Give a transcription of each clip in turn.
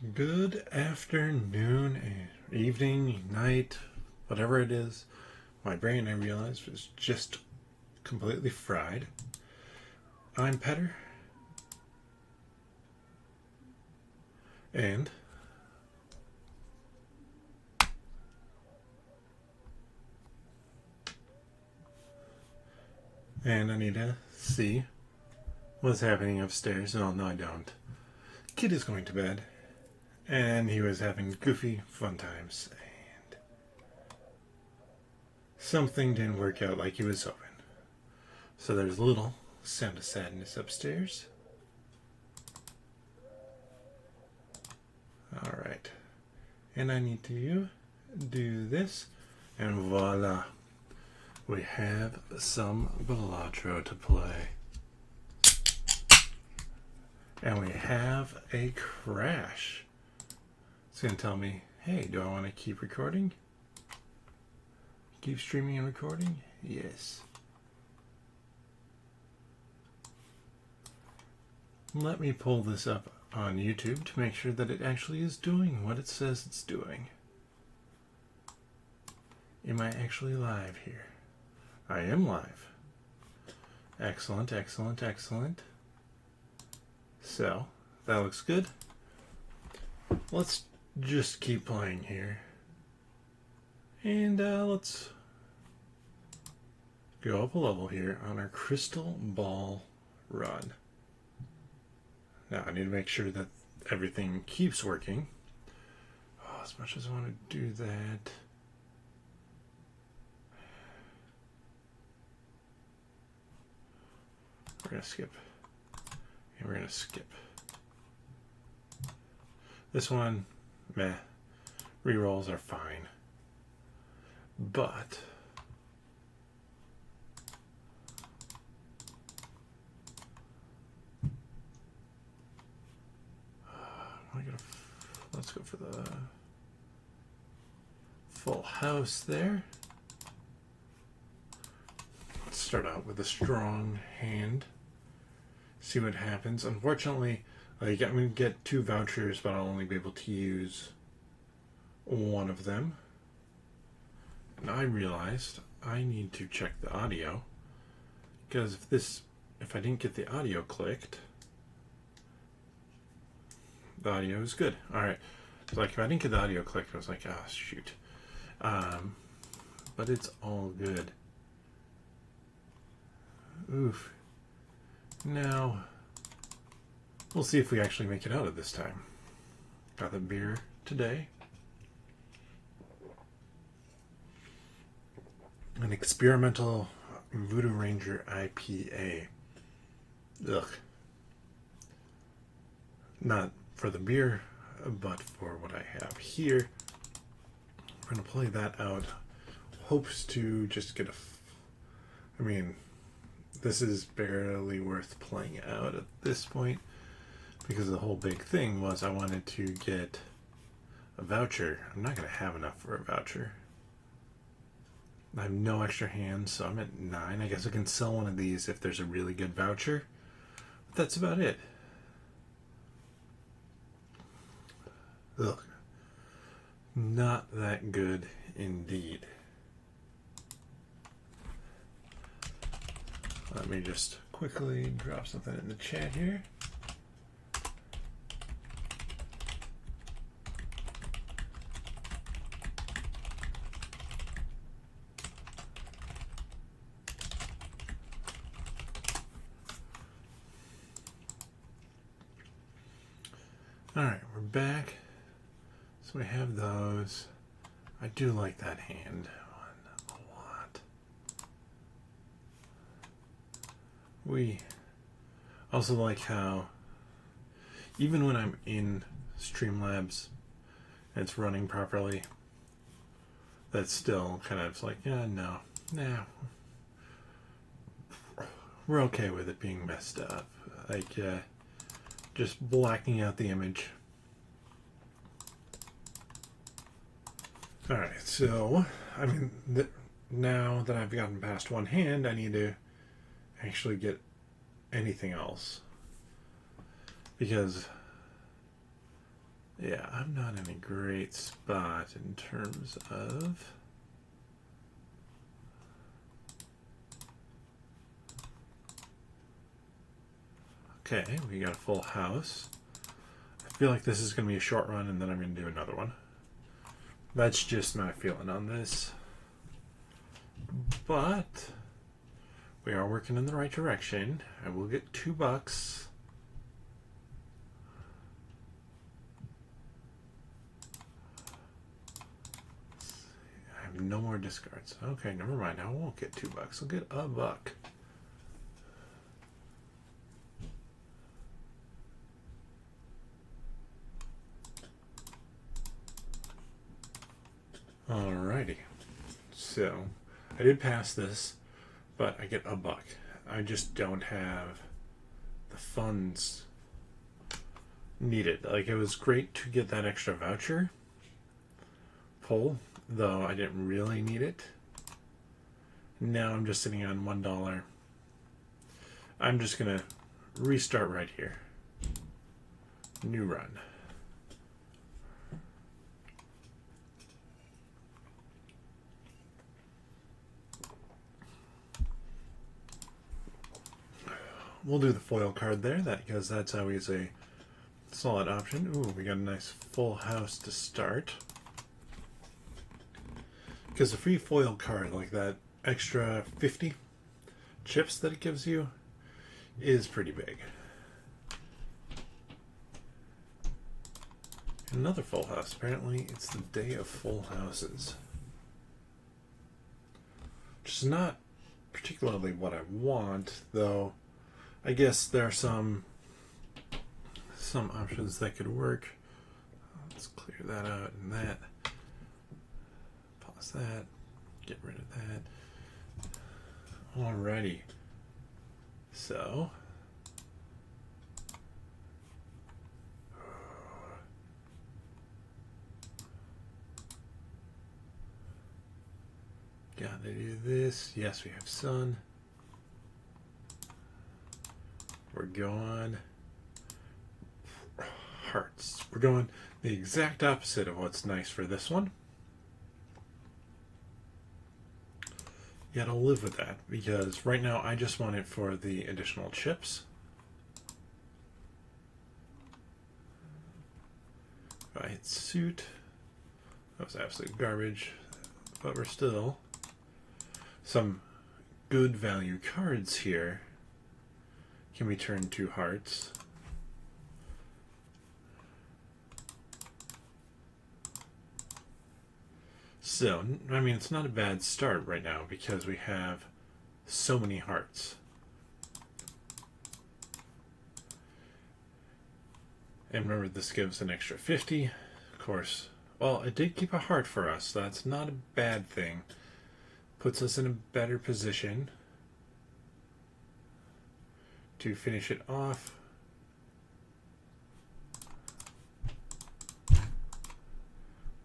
Good afternoon, evening, night, whatever it is. My brain, I realize, was just completely fried. I'm Petter, and I need to see what's happening upstairs. Oh, no, I don't. Kid is going to bed, and he was having goofy fun times, and something didn't work out like he was hoping. So there's a little sound of sadness upstairs. Alright. And I need to do this, and voila. We have some Balatro to play. And we have a crash. It's going to tell me, hey, do I want to keep recording? Keep streaming and recording? Yes. Let me pull this up on YouTube to make sure that it actually is doing what it says it's doing. Am I actually live here? I am live. Excellent, excellent, excellent. So, that looks good. Let's just keep playing here. And let's go up a level here on our crystal ball run. Now, I need to make sure that everything keeps working. Oh, as much as I want to do that. We're going to skip. And we're going to skip. This one, meh. Rerolls are fine. But let's go for the full house there. Let's start out with a strong hand. See what happens. Unfortunately, I'm going to get 2 vouchers, but I'll only be able to use one of them. And I realized I need to check the audio, because if I didn't get the audio clicked, the audio is good. Alright, so like if I didn't get the audio clicked, I was like, ah, shoot. But it's all good. Oof. Now, we'll see if we actually make it out of this time. Got the beer today. An experimental Voodoo Ranger IPA. Ugh. Not for the beer, but for what I have here. We're going to play that out. Hopes to just get I mean, this is barely worth playing out at this point, because the whole big thing was I wanted to get a voucher. I'm not going to have enough for a voucher. I have no extra hands, so I'm at 9. I guess I can sell one of these if there's a really good voucher. But that's about it. Ugh. Not that good indeed. Let me just quickly drop something in the chat here. Alright, we're back. So we have those. I do like that hand a lot. We also like how, even when I'm in Streamlabs and it's running properly, that's still kind of like, yeah, no, nah. We're okay with it being messed up. Like, just blacking out the image. Alright, so, I mean, now that I've gotten past one hand, I need to actually get anything else. Because Yeah, I'm not in a great spot in terms of... Okay, we got a full house. I feel like this is going to be a short run and then I'm going to do another one. That's just my feeling on this. But we are working in the right direction. I will get $2. I have no more discards. Okay, never mind. I won't get $2. I'll get $1. Alrighty. So, I did pass this, but I get $1. I just don't have the funds needed. Like, it was great to get that extra voucher pull, though I didn't really need it. Now I'm just sitting on $1. I'm just gonna restart right here. New run. We'll do the foil card there, because that's always a solid option. Ooh, we got a nice full house to start. Because the free foil card, like that extra 50 chips that it gives you, is pretty big. Another full house. Apparently, it's the day of full houses. Which is not particularly what I want, though. I guess there are some options that could work. Let's clear that out and that. Pause that. Get rid of that. Alrighty. So. Gotta do this. Yes, we have sun. We're going hearts. We're going the exact opposite of what's nice for this one. You gotta live with that, because right now I just want it for the additional chips. If I hit suit, that was absolute garbage, but we're still some good value cards here. Can we turn to hearts? So, I mean, it's not a bad start right now because we have so many hearts. And remember, this gives an extra 50. Of course, well, it did keep a heart for us, so that's not a bad thing. Puts us in a better position to finish it off.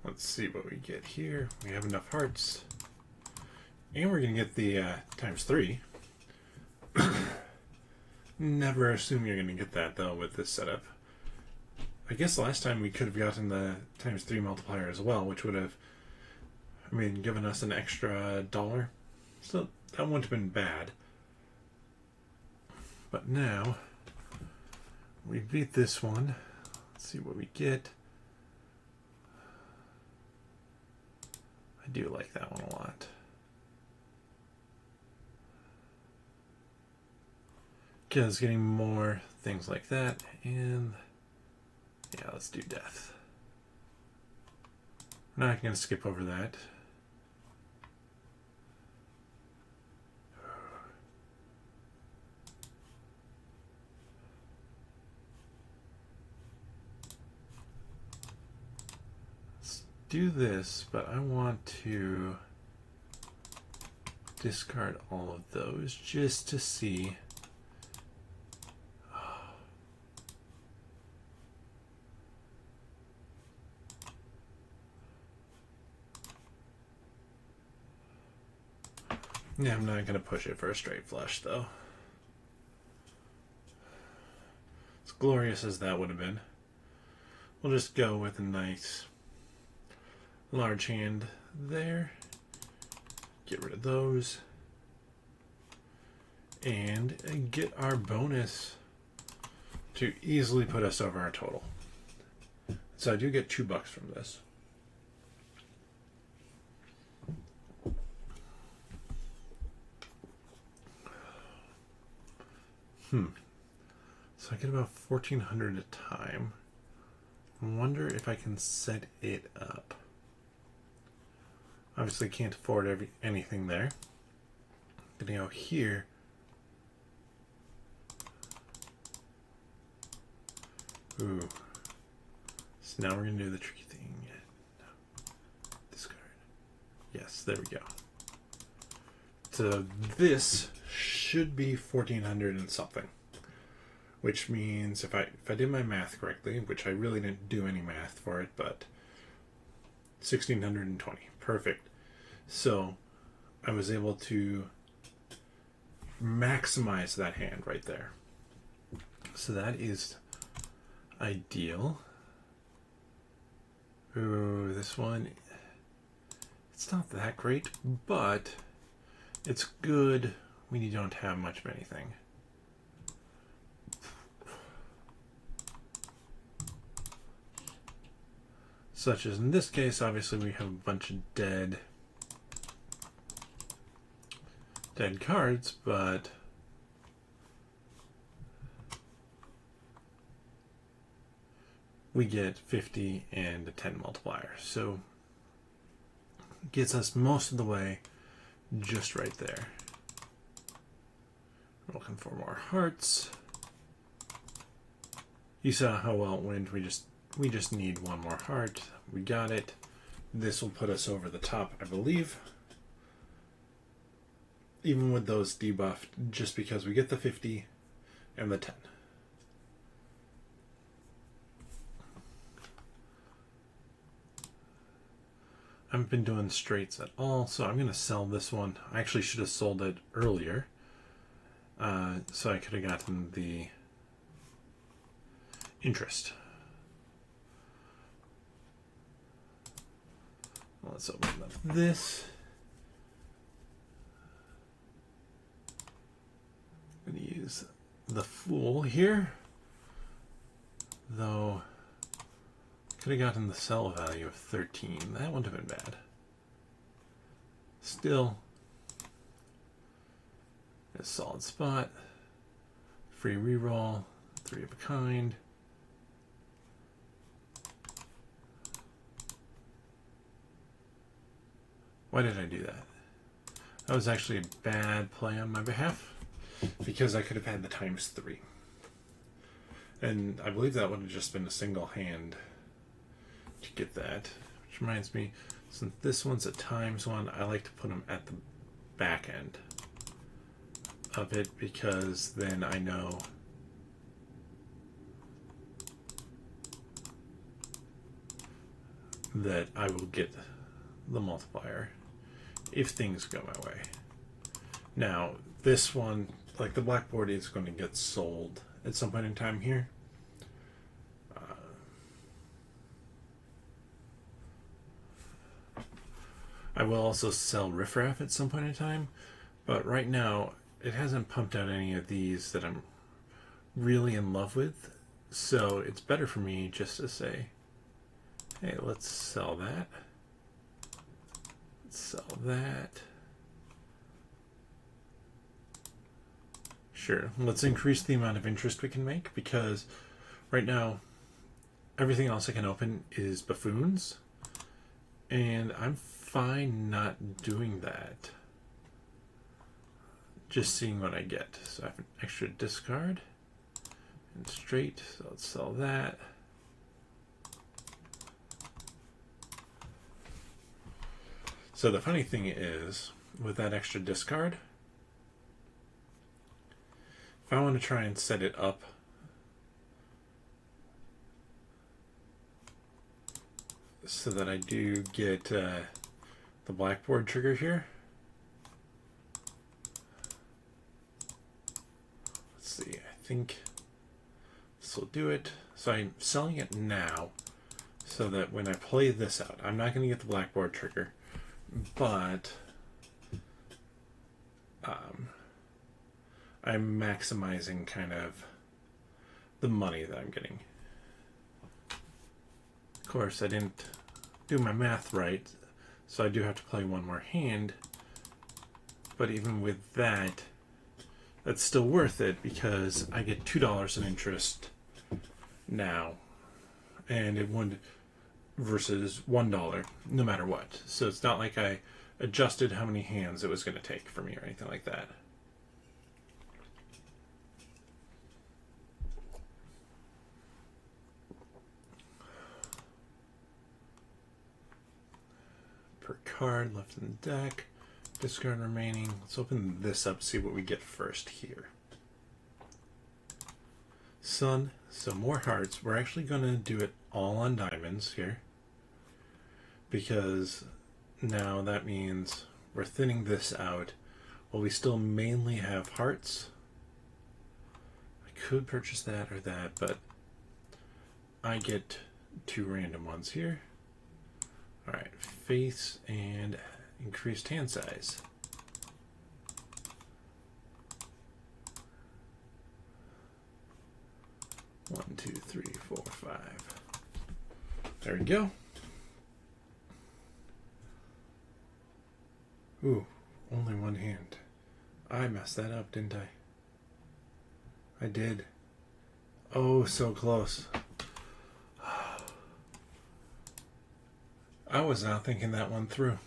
Let's see what we get here. We have enough hearts. And we're going to get the ×3. Never assume you're going to get that, though, with this setup. I guess last time we could have gotten the ×3 multiplier as well, which would have, I mean, given us an extra $1. So that wouldn't have been bad. But now, we beat this one. Let's see what we get. I do like that one a lot. Because getting more things like that, and yeah, let's do death. I'm not going to skip over that. Let's do this, but I want to discard all of those just to see. Yeah, I'm not going to push it for a straight flush, though. As glorious as that would have been. we'll just go with a nice large hand there. Get rid of those. And get our bonus to easily put us over our total. So I do get $2 from this. So I get about 1,400 a time. I wonder if I can set it up. Obviously can't afford anything there. Gonna go here. Ooh. So now we're gonna do the tricky thing. Discard. Yes, there we go. So this should be 1,400 and something. Which means if I did my math correctly, which I really didn't do any math for it, but 1,620. Perfect. So I was able to maximize that hand right there. So that is ideal. Ooh, this one, it's not that great, but it's good when you don't have much of anything. Such as in this case, obviously we have a bunch of dead cards, but we get 50 and a 10 multiplier. So it gets us most of the way just right there. We're looking for more hearts. You saw how well it went. We just need one more heart. We got it. This will put us over the top, I believe. Even with those debuffed, just because we get the 50 and the 10. I haven't been doing straights at all, so I'm going to sell this one. I actually should have sold it earlier, so I could have gotten the interest. Let's open up this. I'm going to use the Fool here, though could have gotten the sell value of 13. That wouldn't have been bad. Still, a solid spot. Free reroll, 3 of a kind. Why did I do that? That was actually a bad play on my behalf, because I could have had the ×3. And I believe that would have just been a single hand to get that. Which reminds me, since this one's a ×1, I like to put them at the back end of it, because then I know that I will get the multiplier if things go my way. Now, this one, like the blackboard, is going to get sold at some point in time here. I will also sell Riffraff at some point in time, but right now it hasn't pumped out any of these that I'm really in love with, so it's better for me just to say, hey, let's sell that. Let's sell that. Sure, let's increase the amount of interest we can make, because right now everything else I can open is buffoons, and I'm fine not doing that. Just seeing what I get. So I have an extra discard and straight, so let's sell that. So the funny thing is, with that extra discard, if I want to try and set it up so that I do get the blackboard trigger here. Let's see, I think this will do it. So I'm selling it now so that when I play this out, I'm not going to get the blackboard trigger, but I'm maximizing kind of the money that I'm getting. Of course, I didn't do my math right, so I do have to play one more hand, but even with that, that's still worth it because I get $2 in interest now, and it would versus $1 no matter what. So it's not like I adjusted how many hands it was going to take for me or anything like that. Per card left in the deck, discard remaining. Let's open this up, see what we get first here. Sun, so more hearts. We're actually going to do it all on diamonds here, because now that means we're thinning this out. Well, we still mainly have hearts. I could purchase that or that, but I get 2 random ones here. Alright, face and increased hand size. One, two, three, four, 5. There we go. Ooh, only one hand. I messed that up, didn't I? I did. Oh, so close. I was not thinking that one through.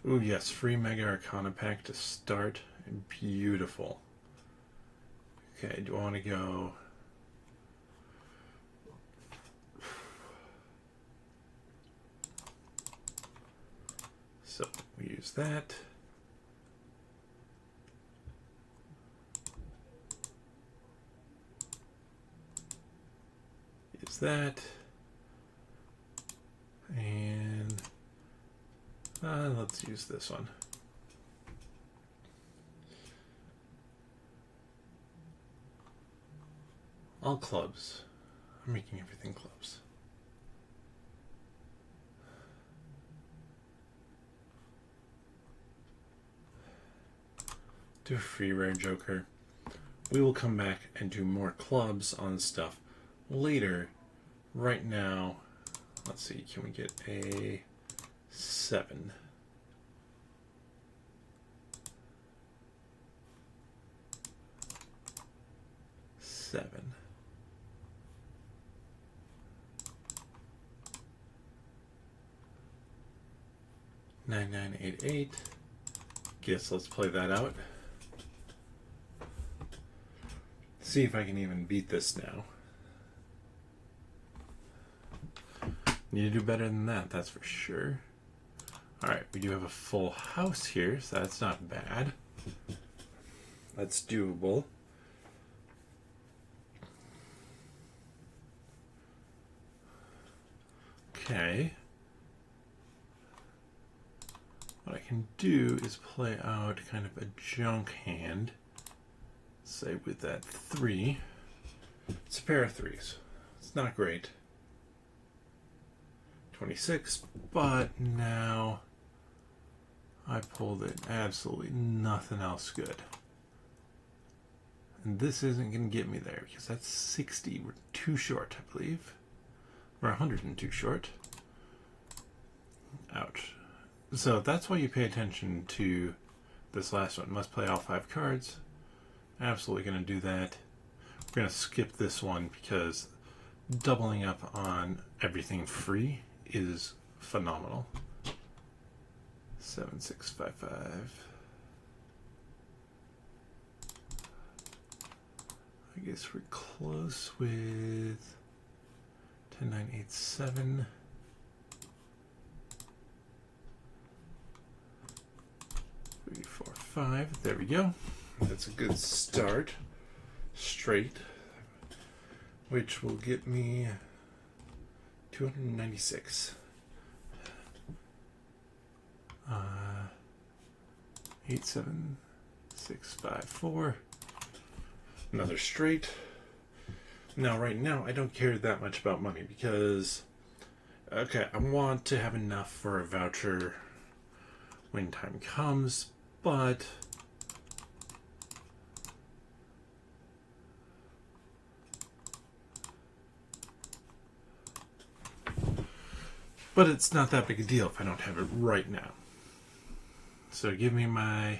Ooh, yes, free Mega Arcana pack to start. Beautiful. Okay, do I want to go... So, we use that. Use that. And let's use this one. All clubs. I'm making everything clubs. Do a free rare joker. We will come back and do more clubs on stuff later. Right now, let's see, can we get a 7? Seven. Nine, 8, 8. Guess let's play that out. See if I can even beat this now. Need to do better than that, that's for sure. Alright, we do have a full house here, so that's not bad. That's doable. Okay. What I can do is play out kind of a junk hand. Say with that 3. It's a pair of 3s. It's not great. 26, but now I pulled it absolutely nothing else good. And this isn't going to get me there because that's 60. We're too short, I believe. We're 102 short. Ouch. So that's why you pay attention to this last one. Must play all 5 cards. Absolutely going to do that. We're going to skip this one because doubling up on everything free is phenomenal. 7, 6, 5, 5. I guess we're close with 10, 9, 8, 7. 3, 4, 5. There we go. That's a good start. Straight. Which will get me 296. 8, 7, 6, 5, 4. Another straight. Now, right now, I don't care that much about money because, okay, I want to have enough for a voucher when time comes, but it's not that big a deal if I don't have it right now. So give me my, I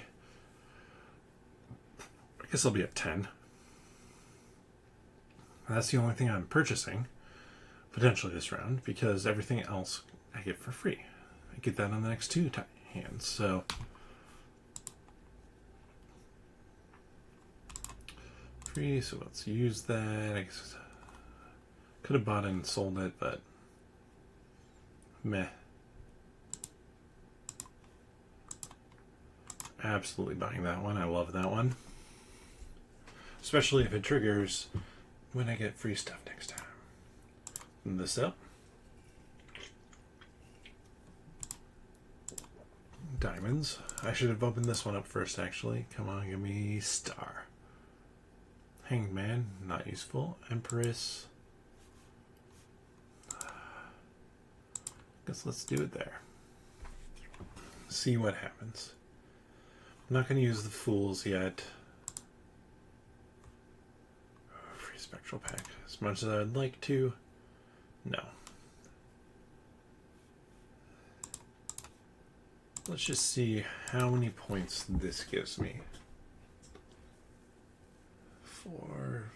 guess I'll be at 10. That's the only thing I'm purchasing potentially this round, because everything else I get for free. I get that on the next two hands. So free, so let's use that. I guess could have bought it and sold it, but meh. Absolutely buying that one. I love that one. Especially if it triggers when I get free stuff next time. Open this up. Diamonds. I should have opened this one up first, actually. Come on, give me star. Hanged man, not useful. Empress. Guess let's do it there. See what happens. I'm not going to use the fools yet. Free spectral pack. As much as I would like to. No. Let's just see how many points this gives me. 4.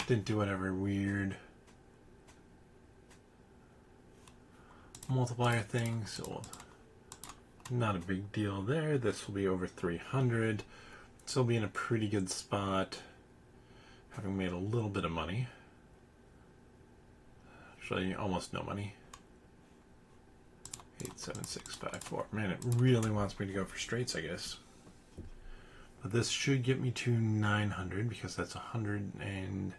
Didn't do whatever weird multiplier thing, so not a big deal there. This will be over 300. So I'll be in a pretty good spot, having made a little bit of money. Actually, almost no money. 87654. Man, it really wants me to go for straights, I guess. But this should get me to 900 because that's 100 and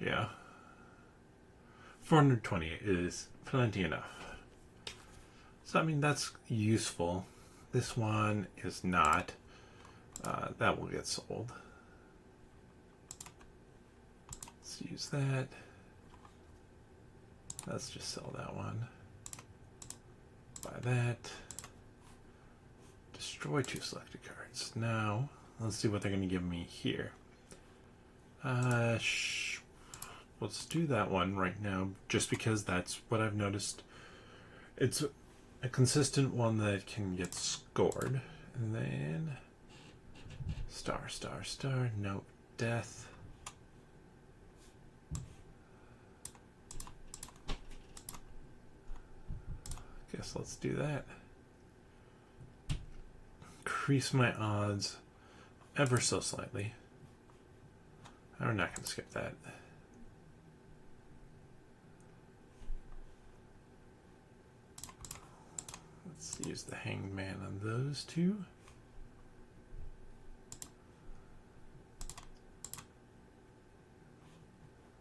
yeah, 428 is plenty enough. So I mean that's useful. This one is not. That will get sold. Let's use that. Let's just sell that one. Buy that. Destroy 2 selected cards. Now, let's see what they're going to give me here. Let's do that one right now, just because that's what I've noticed. It's a consistent one that can get scored. And then star, star, star. Nope. Death. Guess let's do that. Increase my odds ever so slightly. I'm not going to skip that. Let's use the Hanged Man on those two.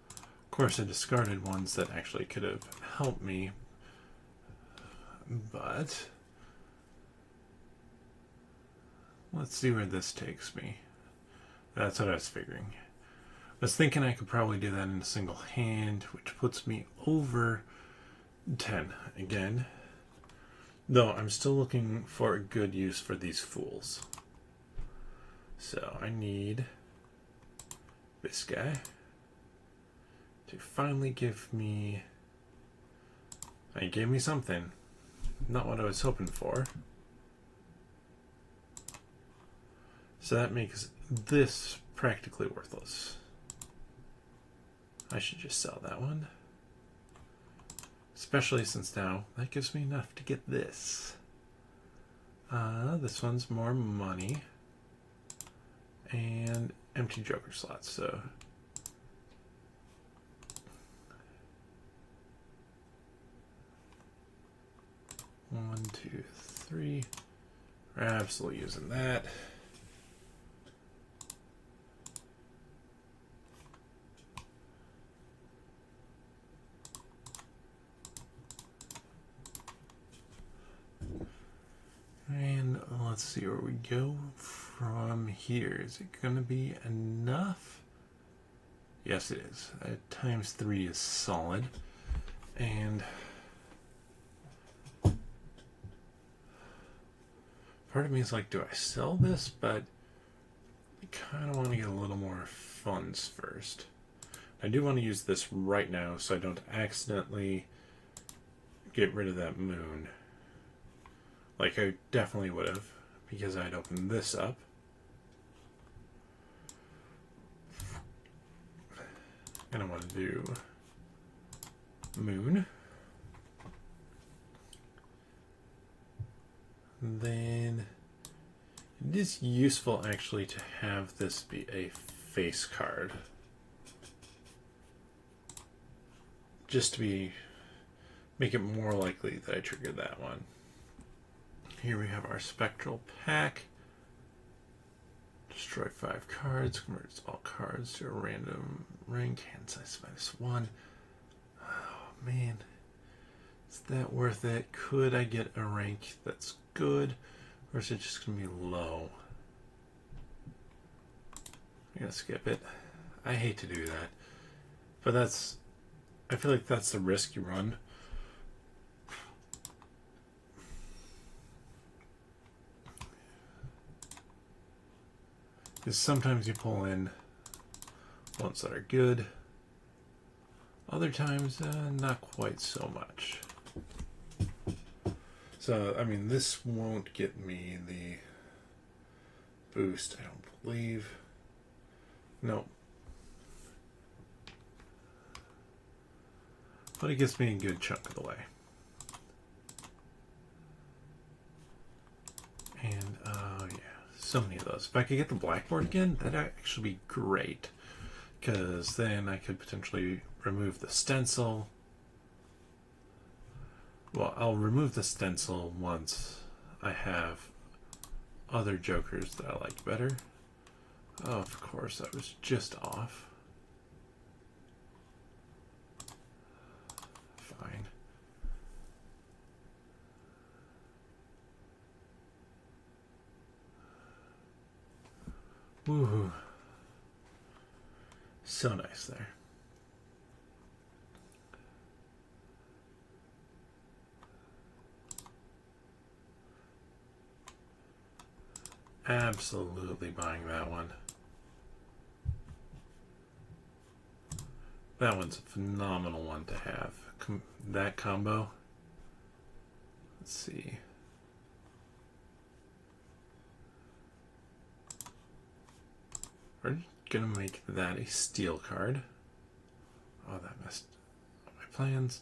Of course, I discarded ones that actually could have helped me, but let's see where this takes me. That's what I was figuring. I was thinking I could probably do that in a single hand, which puts me over 10 again. Though I'm still looking for a good use for these fools. So I need this guy to finally give me... He gave me something. Not what I was hoping for. So that makes this practically worthless. I should just sell that one. Especially since now that gives me enough to get this. This one's more money. And empty Joker slots, so... One, two, three. We're absolutely using that. And let's see where we go from here. Is it going to be enough? Yes, it is. Times 3 is solid. And part of me is like, do I sell this? But I kind of want to get a little more funds first. I do want to use this right now so I don't accidentally get rid of that moon. Like I definitely would have, because I'd opened this up. And I want to do moon. And then it is useful actually to have this be a face card. Just to make it more likely that I triggered that one. Here we have our spectral pack. Destroy 5 cards, converts all cards to a random rank, hand size -1. Oh man, is that worth it? Could I get a rank that's good, or is it just going to be low? I'm going to skip it. I hate to do that, but I feel like that's the risk you run. Because sometimes you pull in ones that are good, other times not quite so much. So, I mean, this won't get me the boost, I don't believe. No. But it gets me a good chunk of the way. And, yeah, so many of those. If I could get the blackboard again, that'd actually be great. Because then I could potentially remove the stencil. Well, I'll remove the stencil once I have other jokers that I like better. Oh, of course, I was just off. Fine. Woohoo. So nice there. Absolutely buying that one. That one's a phenomenal one to have. That combo. Let's see. We're gonna make that a steel card. Oh, that messed up my plans.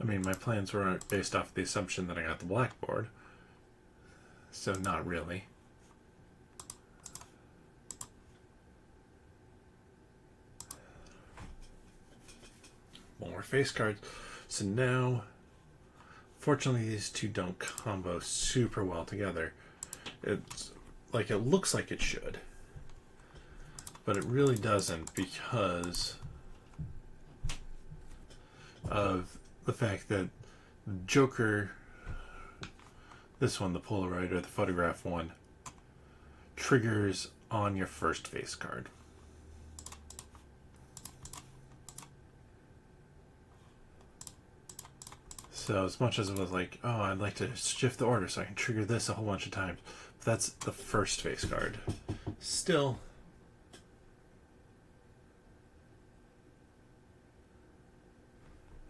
I mean, my plans were based off the assumption that I got the blackboard. So not really. More face cards. So now, fortunately, these two don't combo super well together. It's like it looks like it should, but it really doesn't because of the fact that Joker, this one, the Polaroid or the photograph one, triggers on your first face card. So as much as it was like, oh, I'd like to shift the order so I can trigger this a whole bunch of times, but that's the first face card. Still,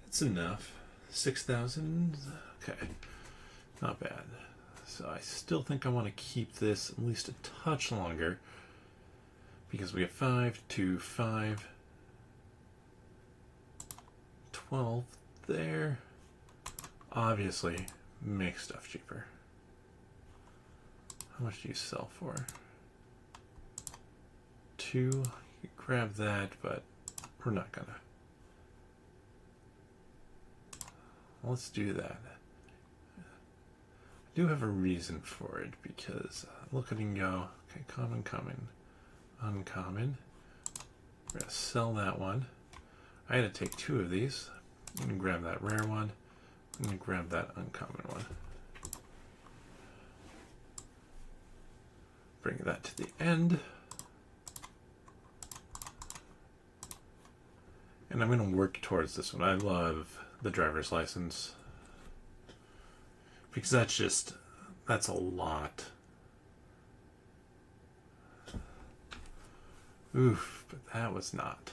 it's enough. 6,000, okay, not bad. So I still think I want to keep this at least a touch longer because we have 5, 2, 5, 12 there. Obviously, make stuff cheaper. How much do you sell for? 2. You could grab that, but we're not gonna. Let's do that. I do have a reason for it because look at it and go, okay, common, common, uncommon. We're gonna sell that one. I had to take 2 of these. I'm gonna grab that rare one. I'm going to grab that uncommon one. Bring that to the end. And I'm going to work towards this one. I love the driver's license. Because that's a lot. Oof, but that was not.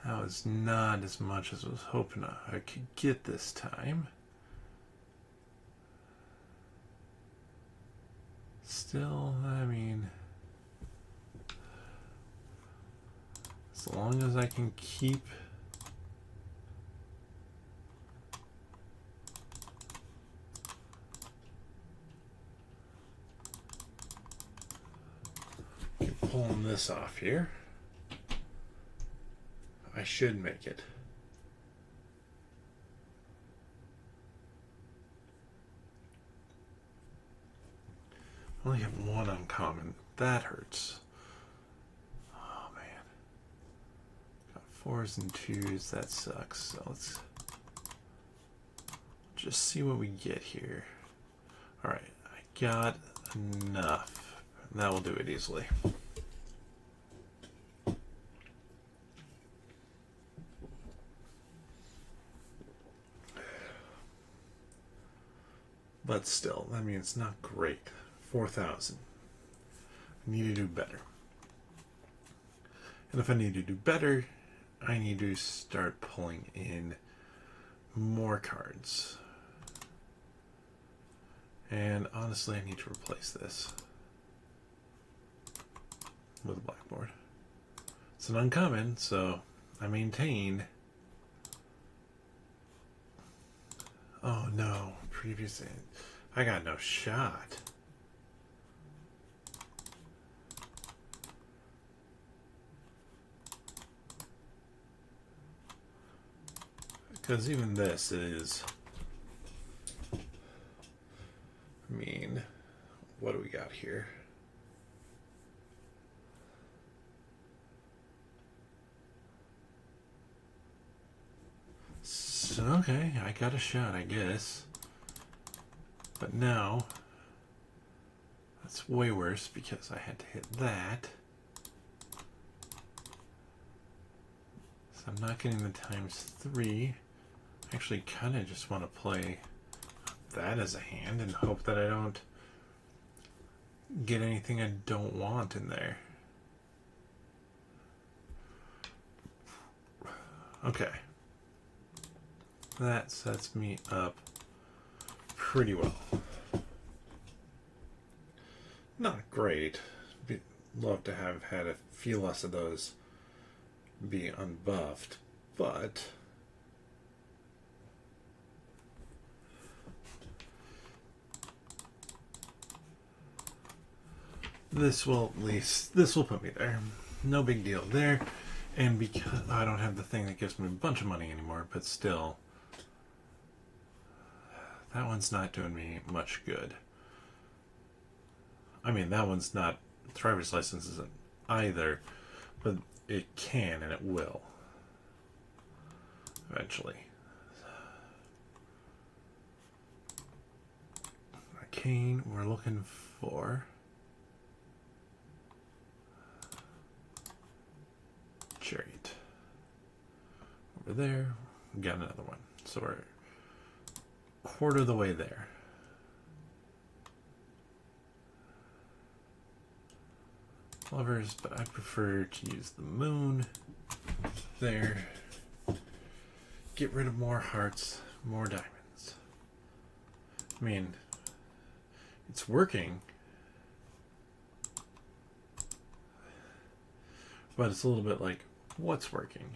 That was not as much as I was hoping I could get this time. Still, I mean, as long as I can keep pulling this off here, I should make it. I only have one uncommon. That hurts. Oh man. Got 4s and 2s. That sucks. So let's just see what we get here. Alright, I got enough. That will do it easily. But still, I mean, it's not great. 4,000. I need to do better. And if I need to do better, I need to start pulling in more cards. And honestly, I need to replace this with a blackboard. It's an uncommon, so I maintain. Oh no, previously I got no shot. Because even this is, I mean, what do we got here? So, okay, I got a shot, I guess. But now, that's way worse because I had to hit that. So I'm not getting the ×3. I actually kind of just want to play that as a hand and hope that I don't get anything I don't want in there. Okay. That sets me up pretty well. Not great. Love to have had a few less of those be unbuffed, but this will put me there. No big deal there. And because I don't have the thing that gives me a bunch of money anymore, but still, that one's not doing me much good. I mean, that one's not, driver's license isn't either, but it can and it will eventually. Arcane, we're looking for Chariot. Over there, we got another one. So we're a quarter of the way there. Lovers, but I prefer to use the moon there. Get rid of more hearts, more diamonds. I mean, it's working, but it's a little bit like, what's working?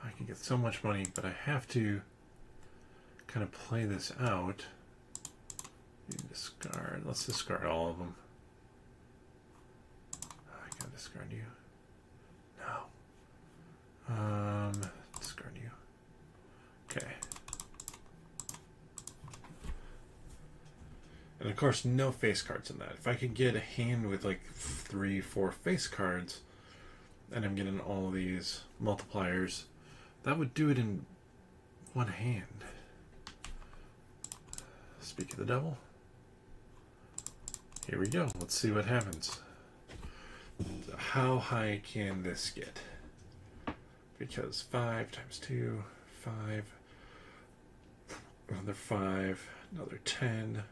I can get so much money, but I have to kind of play this out. You discard. Let's discard all of them. I can discard you. No. Discard you. Okay. And of course, no face cards in that. If I could get a hand with like 3, 4 face cards, and I'm getting all of these multipliers, That would do it in one hand. Speak of the devil. Here we go. Let's see what happens. How high can this get? Because 5 times 2, 5, another 5, another 10.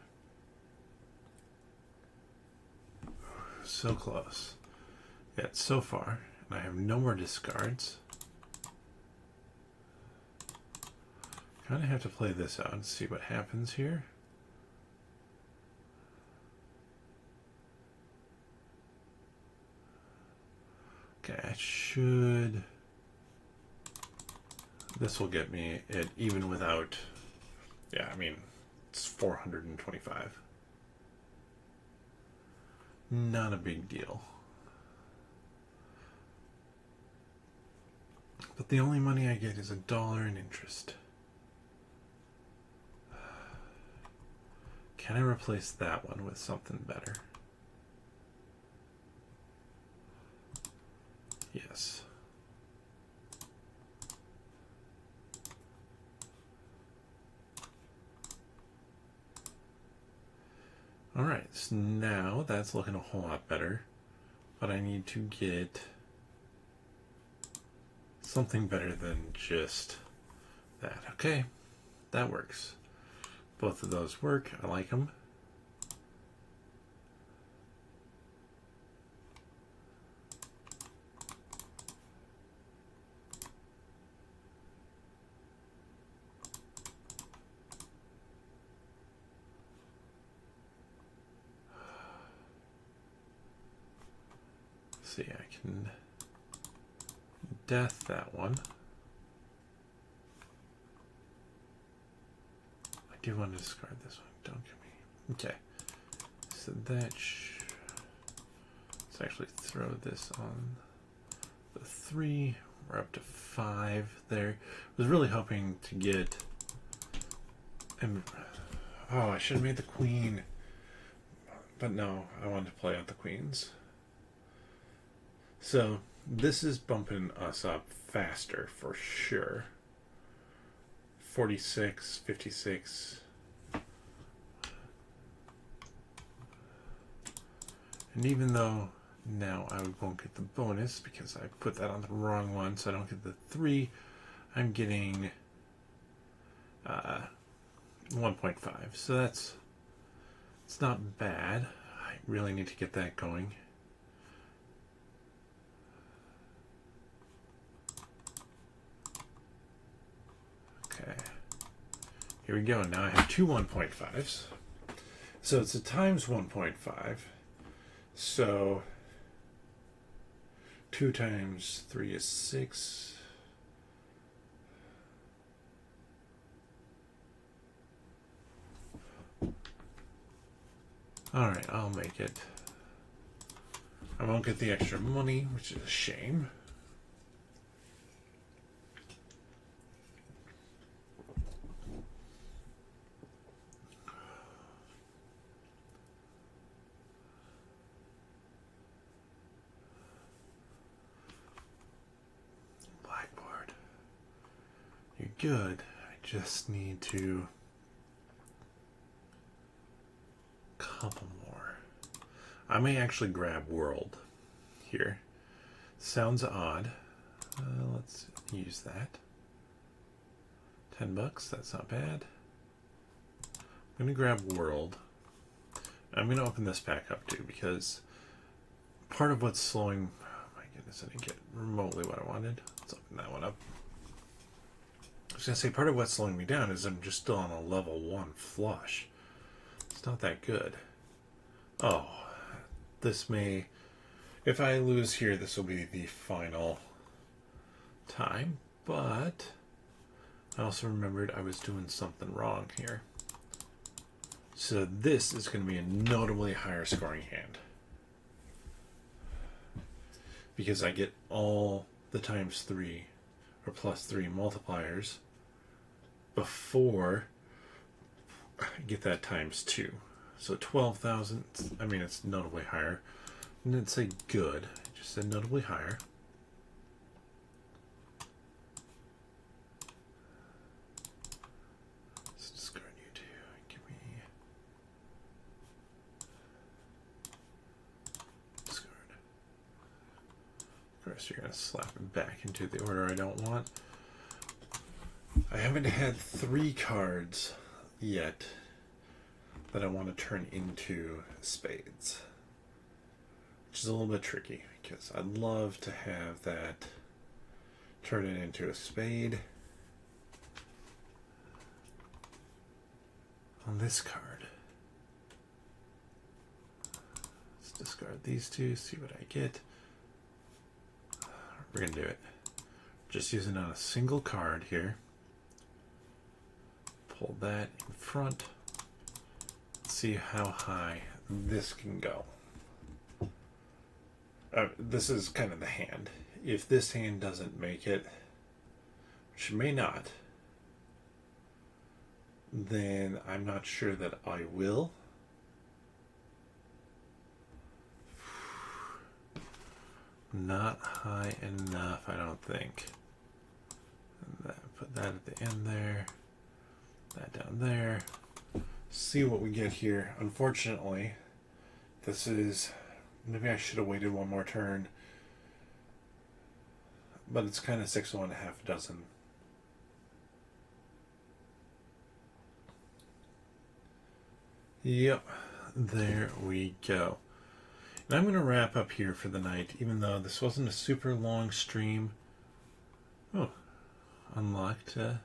So close. Yet so far, and I have no more discards. Kind of have to play this out and see what happens here. Okay, I should... This will get me it even without... Yeah, I mean, it's 425. Not a big deal. But the only money I get is $1 in interest. Can I replace that one with something better? Yes. Alright, so now that's looking a whole lot better. But I need to get something better than just that. Okay, that works. Both of those work. I like them. See, I can death that one. I do want to discard this one, don't give me. Okay, so that let's actually throw this on the 3. We're up to 5 there. I was really hoping to get. Oh, I should have made the queen, but no, I wanted to play out the queens. So this is bumping us up faster for sure. 46, 56. And even though now I won't get the bonus because I put that on the wrong one, so I don't get the 3, I'm getting 1.5. So it's not bad. I really need to get that going. Okay, here we go. Now I have 2 1.5s. So it's a times 1.5. So 2 times 3 is 6. Alright, I'll make it. I won't get the extra money, which is a shame. Good. I just need to couple more. I may actually grab world here. Sounds odd. Let's use that. $10. That's not bad. I'm gonna grab world. I'm gonna open this pack up too because part of what's slowing. Oh my goodness! I didn't get remotely what I wanted. Let's open that one up. I was going to say, part of what's slowing me down is I'm just still on a level 1 flush. It's not that good. Oh, this may... If I lose here, this will be the final time. But I also remembered I was doing something wrong here. So this is going to be a notably higher scoring hand. Because I get all the times 3 or plus 3 multipliers before I get that times 2. So 12,000, I mean, it's notably higher. I didn't say good, I just said notably higher. course, you're going to slap it back into the order I don't want. I haven't had 3 cards yet that I want to turn into spades, which is a little bit tricky because I'd love to have that turn it into a spade on this card. Let's discard these 2, see what I get. We're going to do it. Just using on a single card here. Pull that in front. See how high this can go. This is kind of the hand. If this hand doesn't make it, which it may not, then I'm not sure that I will. Not high enough, I don't think. And put that at the end there. That down there. See what we get here. Unfortunately, this is... Maybe I should have waited one more turn. But it's kind of 6 of 1, half a dozen. Yep. There we go. And I'm going to wrap up here for the night, even though this wasn't a super long stream. Oh, unlocked a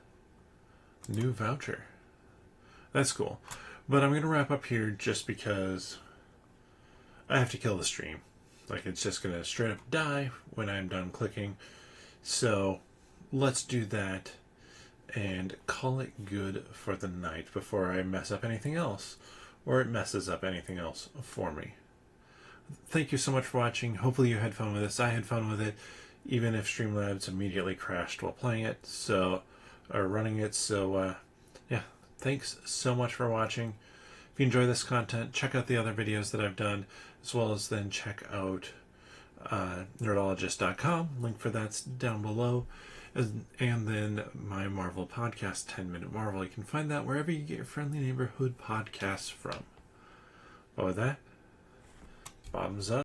new voucher. That's cool. But I'm going to wrap up here just because I have to kill the stream. Like, it's just going to straight up die when I'm done clicking. So let's do that and call it good for the night before I mess up anything else, or it messes up anything else for me. Thank you so much for watching. Hopefully you had fun with this. I had fun with it, even if Streamlabs immediately crashed while playing it, or running it. So yeah, thanks so much for watching. If you enjoy this content, check out the other videos that I've done, as well as then check out nerdologist.com. Link for that's down below. And then my Marvel podcast, 10-Minute Marvel. You can find that wherever you get your friendly neighborhood podcasts from. But with that, bottoms up.